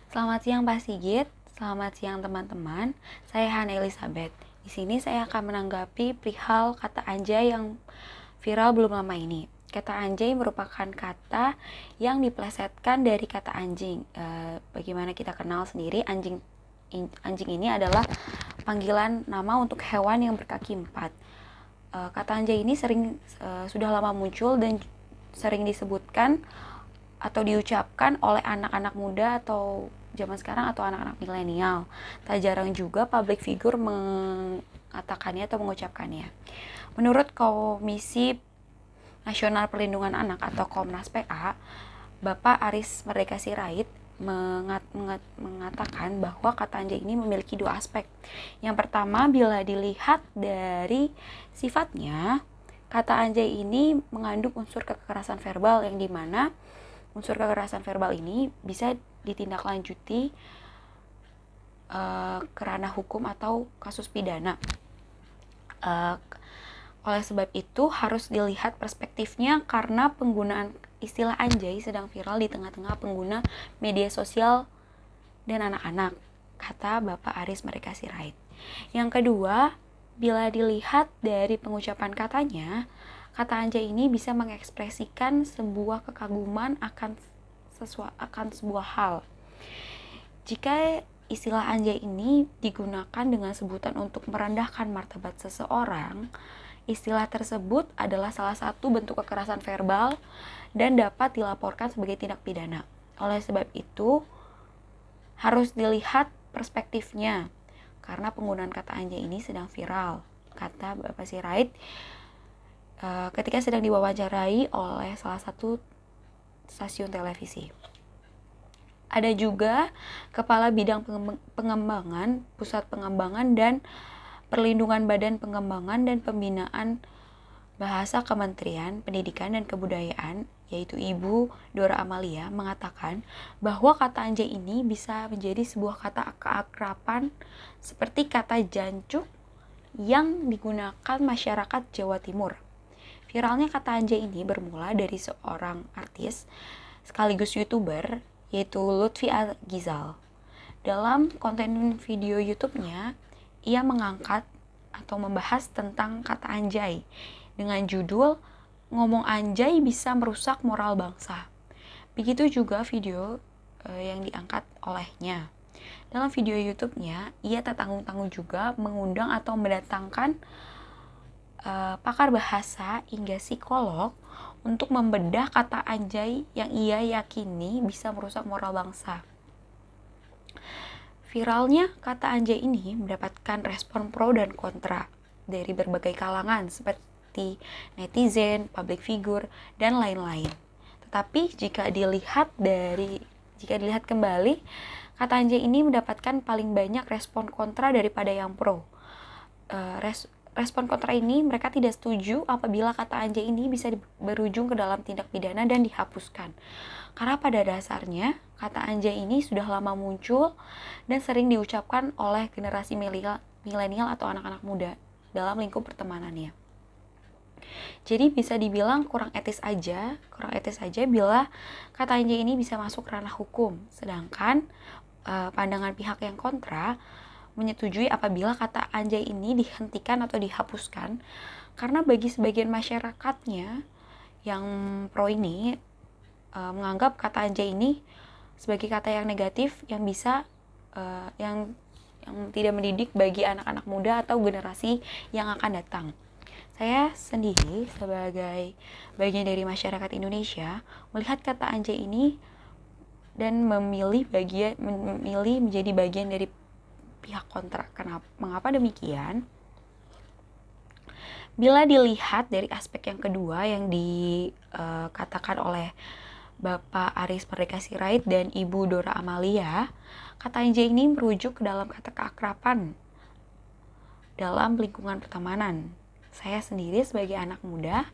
Selamat siang Pak Sigit, selamat siang teman-teman. Saya Hana Elizabeth. Di sini saya akan menanggapi perihal kata anjay yang viral belum lama ini. Kata anjay merupakan kata yang diplesetkan dari kata anjing. Bagaimana kita kenal sendiri, anjing ini adalah panggilan nama untuk hewan yang berkaki empat. Kata anjay ini sudah lama muncul dan sering disebutkan atau diucapkan oleh anak-anak muda atau zaman sekarang atau anak-anak milenial. Tak jarang juga public figure mengatakannya atau mengucapkannya. Menurut Komisi Nasional Perlindungan Anak atau Komnas PA, Bapak Aris Merdeka Sirait mengatakan bahwa kata anjay ini memiliki dua aspek. Yang pertama, bila dilihat dari sifatnya, kata anjay ini mengandung unsur kekerasan verbal yang dimana unsur kekerasan verbal ini bisa ditindaklanjuti ke ranah hukum atau kasus pidana. Oleh sebab itu harus dilihat perspektifnya karena penggunaan istilah anjay sedang viral di tengah-tengah pengguna media sosial dan anak-anak, kata Bapak Aris Merdeka Sirait. Yang kedua, bila dilihat dari pengucapan katanya, kata anjay ini bisa mengekspresikan sebuah kekaguman akan sebuah hal. Jika istilah anjay ini digunakan dengan sebutan untuk merendahkan martabat seseorang, istilah tersebut adalah salah satu bentuk kekerasan verbal dan dapat dilaporkan sebagai tindak pidana. Oleh sebab itu, harus dilihat perspektifnya karena penggunaan kata anjay ini sedang viral, kata Bapak Sirait ketika sedang diwawancarai oleh salah satu stasiun televisi. Ada juga Kepala Bidang Pengembangan, Pusat Pengembangan dan Perlindungan Badan Pengembangan dan Pembinaan Bahasa Kementerian Pendidikan dan Kebudayaan, yaitu Ibu Dora Amalia, mengatakan bahwa kata anjay ini bisa menjadi sebuah kata keakraban seperti kata jancuk yang digunakan masyarakat Jawa Timur. Viralnya kata anjay ini bermula dari seorang artis sekaligus YouTuber, yaitu Lutfi Agizal. Dalam konten video YouTube-nya, ia mengangkat atau membahas tentang kata anjay dengan judul "Ngomong anjay bisa merusak moral bangsa". Begitu juga video yang diangkat olehnya. Dalam video YouTube-nya, ia tak tanggung-tanggung juga mengundang atau mendatangkan pakar bahasa hingga psikolog untuk membedah kata anjay yang ia yakini bisa merusak moral bangsa. Viralnya kata anjay ini mendapatkan respon pro dan kontra dari berbagai kalangan seperti netizen, public figure, dan lain-lain. Tetapi jika dilihat kembali, kata anjay ini mendapatkan paling banyak respon kontra daripada yang pro. Respon kontra ini mereka tidak setuju apabila kata anjay ini bisa berujung ke dalam tindak pidana dan dihapuskan. Karena pada dasarnya kata anjay ini sudah lama muncul dan sering diucapkan oleh generasi milenial atau anak-anak muda dalam lingkup pertemanannya. Jadi bisa dibilang kurang etis aja bila kata anjay ini bisa masuk ranah hukum. Sedangkan pandangan pihak yang kontra menyetujui apabila kata anjay ini dihentikan atau dihapuskan karena bagi sebagian masyarakatnya yang pro ini menganggap kata anjay ini sebagai kata yang negatif yang bisa yang tidak mendidik bagi anak-anak muda atau generasi yang akan datang. Saya sendiri sebagai bagian dari masyarakat Indonesia melihat kata anjay ini dan memilih menjadi bagian dari pihak kontra. Mengapa demikian? Bila dilihat dari aspek yang kedua yang dikatakan oleh Bapak Aris Merdeka Sirait dan Ibu Dora Amalia, kata anjay ini merujuk ke dalam kata keakraban dalam lingkungan pertemanan. Saya sendiri sebagai anak muda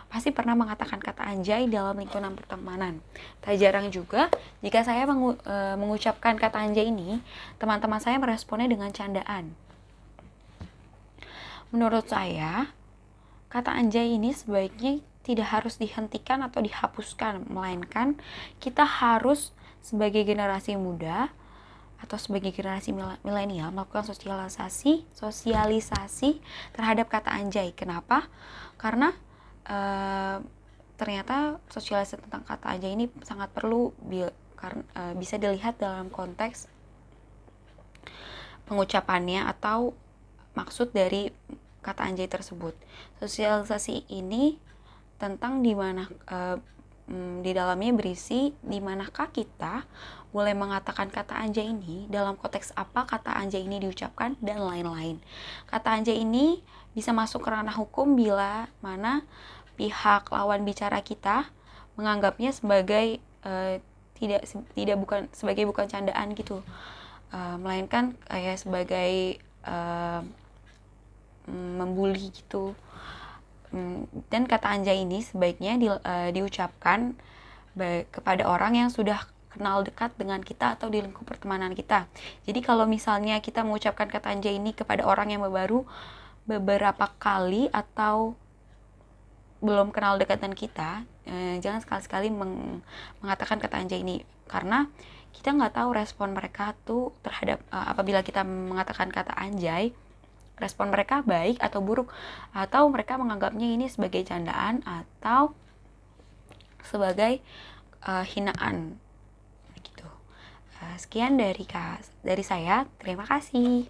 pasti pernah mengatakan kata anjay dalam lingkungan pertemanan. Tak jarang juga jika saya mengucapkan kata anjay ini, teman-teman saya meresponnya dengan candaan. Menurut saya, kata anjay ini sebaiknya tidak harus dihentikan atau dihapuskan, melainkan kita harus sebagai generasi muda atau sebagai generasi milenial melakukan sosialisasi terhadap kata anjay. Kenapa? Karena ternyata sosialisasi tentang kata anjay ini sangat perlu bisa dilihat dalam konteks pengucapannya atau maksud dari kata anjay tersebut. Sosialisasi ini tentang di dalamnya berisi di manakah kita boleh mengatakan kata anjay ini, dalam konteks apa kata anjay ini diucapkan, dan lain-lain. Kata anjay ini bisa masuk ke ranah hukum bila mana pihak lawan bicara kita menganggapnya sebagai bukan candaan gitu, melainkan kayak sebagai membuli gitu. Dan kata anjay ini sebaiknya diucapkan kepada orang yang sudah kenal dekat dengan kita atau di lingkup pertemanan kita. Jadi kalau misalnya kita mengucapkan kata anjay ini kepada orang yang baru beberapa kali atau belum kenal dekat dengan kita, jangan sekali-sekali mengatakan kata anjay ini, karena kita nggak tahu respon mereka tuh terhadap apabila kita mengatakan kata anjay, respon mereka baik atau buruk, atau mereka menganggapnya ini sebagai candaan atau sebagai hinaan gitu. Sekian dari saya, terima kasih.